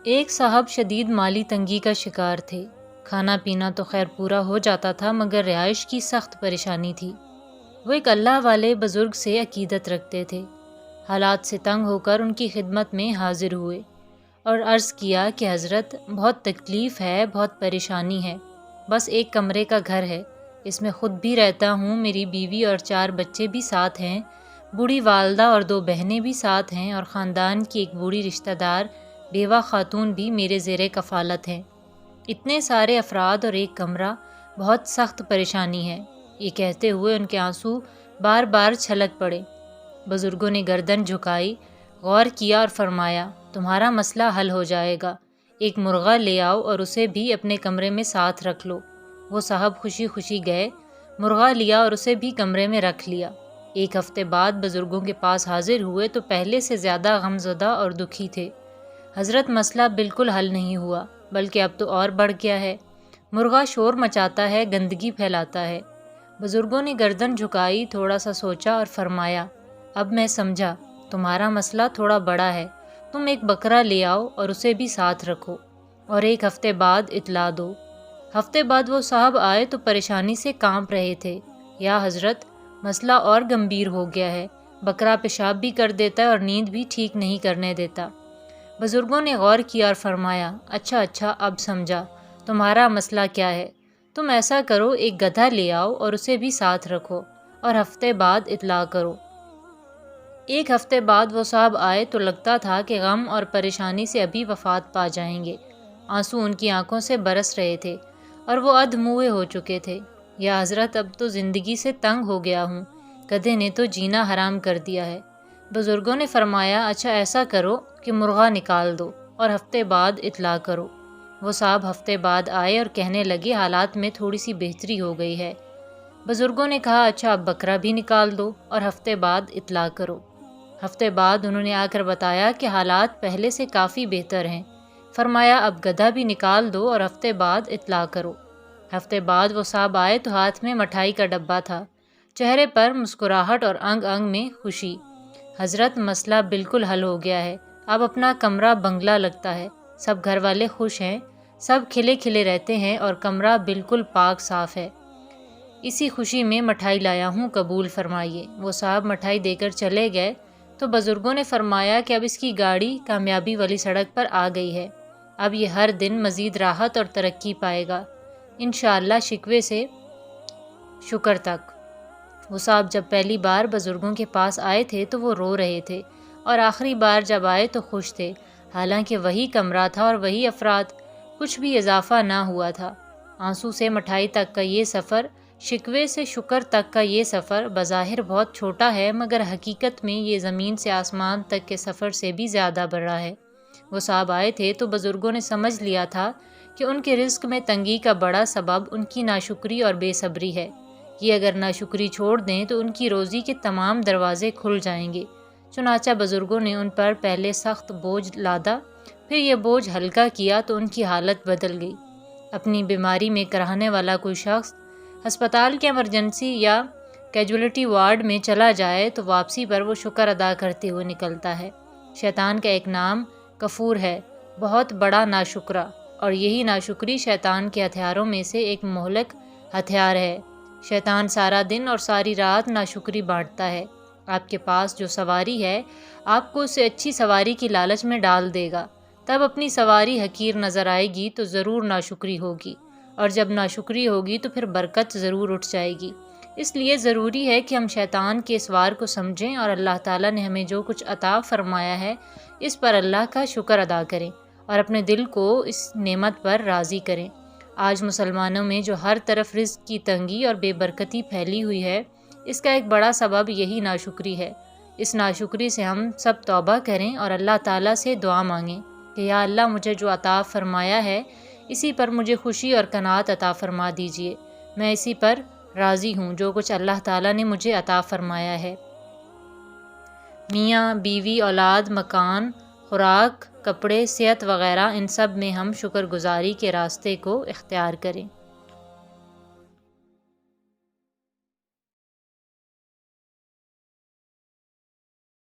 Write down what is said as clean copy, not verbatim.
ایک صاحب شدید مالی تنگی کا شکار تھے۔ کھانا پینا تو خیر پورا ہو جاتا تھا مگر رہائش کی سخت پریشانی تھی۔ وہ ایک اللہ والے بزرگ سے عقیدت رکھتے تھے۔ حالات سے تنگ ہو کر ان کی خدمت میں حاضر ہوئے اور عرض کیا کہ حضرت بہت تکلیف ہے، بہت پریشانی ہے، بس ایک کمرے کا گھر ہے، اس میں خود بھی رہتا ہوں، میری بیوی اور 4 بچے بھی ساتھ ہیں، بوڑھی والدہ اور 2 بہنیں بھی ساتھ ہیں اور خاندان کی ایک بوڑھی رشتہ دار بیوہ خاتون بھی میرے زیر کفالت ہیں۔ اتنے سارے افراد اور ایک کمرہ، بہت سخت پریشانی ہے۔ یہ کہتے ہوئے ان کے آنسو بار بار چھلک پڑے۔ بزرگوں نے گردن جھکائی، غور کیا اور فرمایا، تمہارا مسئلہ حل ہو جائے گا، ایک مرغہ لے آؤ اور اسے بھی اپنے کمرے میں ساتھ رکھ لو۔ وہ صاحب خوشی خوشی گئے، مرغہ لیا اور اسے بھی کمرے میں رکھ لیا۔ ایک ہفتے بعد بزرگوں کے پاس حاضر ہوئے تو پہلے سے زیادہ غمزدہ اور دکھی تھے۔ حضرت مسئلہ بالکل حل نہیں ہوا، بلکہ اب تو اور بڑھ گیا ہے۔ مرغہ شور مچاتا ہے، گندگی پھیلاتا ہے۔ بزرگوں نے گردن جھکائی، تھوڑا سا سوچا اور فرمایا، اب میں سمجھا، تمہارا مسئلہ تھوڑا بڑا ہے، تم ایک بکرا لے آؤ اور اسے بھی ساتھ رکھو اور ایک ہفتے بعد اطلاع دو۔ ہفتے بعد وہ صاحب آئے تو پریشانی سے کانپ رہے تھے۔ یا حضرت، مسئلہ اور گمبھیر ہو گیا ہے، بکرا پیشاب بھی کر دیتا ہے اور نیند بھی ٹھیک نہیں کرنے دیتا۔ بزرگوں نے غور کیا اور فرمایا، اچھا اب سمجھا، تمہارا مسئلہ کیا ہے۔ تم ایسا کرو، ایک گدھا لے آؤ اور اسے بھی ساتھ رکھو اور ہفتے بعد اطلاع کرو۔ ایک ہفتے بعد وہ صاحب آئے تو لگتا تھا کہ غم اور پریشانی سے ابھی وفات پا جائیں گے۔ آنسو ان کی آنکھوں سے برس رہے تھے اور وہ ادھ موئے ہو چکے تھے۔ یا حضرت، اب تو زندگی سے تنگ ہو گیا ہوں، گدھے نے تو جینا حرام کر دیا ہے۔ بزرگوں نے فرمایا، اچھا ایسا کرو کہ مرغا نکال دو اور ہفتے بعد اطلاع کرو۔ وہ صاحب ہفتے بعد آئے اور کہنے لگے، حالات میں تھوڑی سی بہتری ہو گئی ہے۔ بزرگوں نے کہا، اچھا اب بکرا بھی نکال دو اور ہفتے بعد اطلاع کرو۔ ہفتے بعد انہوں نے آ کر بتایا کہ حالات پہلے سے کافی بہتر ہیں۔ فرمایا، اب گدھا بھی نکال دو اور ہفتے بعد اطلاع کرو۔ ہفتے بعد وہ صاحب آئے تو ہاتھ میں مٹھائی کا ڈبہ تھا، چہرے پر مسکراہٹ اور انگ انگ میں خوشی۔ حضرت، مسئلہ بالکل حل ہو گیا ہے، اب اپنا کمرہ بنگلہ لگتا ہے، سب گھر والے خوش ہیں، سب کھلے کھلے رہتے ہیں اور کمرہ بالکل پاک صاف ہے۔ اسی خوشی میں مٹھائی لایا ہوں، قبول فرمائیے۔ وہ صاحب مٹھائی دے کر چلے گئے تو بزرگوں نے فرمایا کہ اب اس کی گاڑی کامیابی والی سڑک پر آ گئی ہے، اب یہ ہر دن مزید راحت اور ترقی پائے گا، انشاءاللہ، شکوے سے شکر تک۔ وہ صاحب جب پہلی بار بزرگوں کے پاس آئے تھے تو وہ رو رہے تھے اور آخری بار جب آئے تو خوش تھے، حالانکہ وہی کمرہ تھا اور وہی افراد، کچھ بھی اضافہ نہ ہوا تھا۔ آنسو سے مٹھائی تک کا یہ سفر، شکوے سے شکر تک کا یہ سفر بظاہر بہت چھوٹا ہے مگر حقیقت میں یہ زمین سے آسمان تک کے سفر سے بھی زیادہ بڑا ہے۔ وہ صاحب آئے تھے تو بزرگوں نے سمجھ لیا تھا کہ ان کے رزق میں تنگی کا بڑا سبب ان کی ناشکری اور بے صبری ہے۔ یہ اگر ناشکری چھوڑ دیں تو ان کی روزی کے تمام دروازے کھل جائیں گے۔ چنانچہ بزرگوں نے ان پر پہلے سخت بوجھ لادا، پھر یہ بوجھ ہلکا کیا تو ان کی حالت بدل گئی۔ اپنی بیماری میں کراہنے والا کوئی شخص ہسپتال کے ایمرجنسی یا کیجولیٹی وارڈ میں چلا جائے تو واپسی پر وہ شکر ادا کرتے ہوئے نکلتا ہے۔ شیطان کا ایک نام کفور ہے، بہت بڑا ناشکرا، اور یہی ناشکری شیطان کے ہتھیاروں میں سے ایک مہلک ہتھیار ہے۔ شیطان سارا دن اور ساری رات ناشکری بانٹتا ہے۔ آپ کے پاس جو سواری ہے، آپ کو اسے اچھی سواری کی لالچ میں ڈال دے گا، تب اپنی سواری حقیر نظر آئے گی تو ضرور ناشکری ہوگی، اور جب ناشکری ہوگی تو پھر برکت ضرور اٹھ جائے گی۔ اس لیے ضروری ہے کہ ہم شیطان کے اس وار کو سمجھیں اور اللہ تعالیٰ نے ہمیں جو کچھ عطا فرمایا ہے اس پر اللہ کا شکر ادا کریں اور اپنے دل کو اس نعمت پر راضی کریں۔ آج مسلمانوں میں جو ہر طرف رزق کی تنگی اور بے برکتی پھیلی ہوئی ہے، اس کا ایک بڑا سبب یہی ناشکری ہے۔ اس ناشکری سے ہم سب توبہ کریں اور اللہ تعالیٰ سے دعا مانگیں کہ یا اللہ، مجھے جو عطا فرمایا ہے اسی پر مجھے خوشی اور قناعت عطا فرما دیجیے، میں اسی پر راضی ہوں جو کچھ اللہ تعالیٰ نے مجھے عطا فرمایا ہے۔ میاں بیوی، اولاد، مکان، خوراک، کپڑے، صحت وغیرہ، ان سب میں ہم شکر گزاری کے راستے کو اختیار کریں۔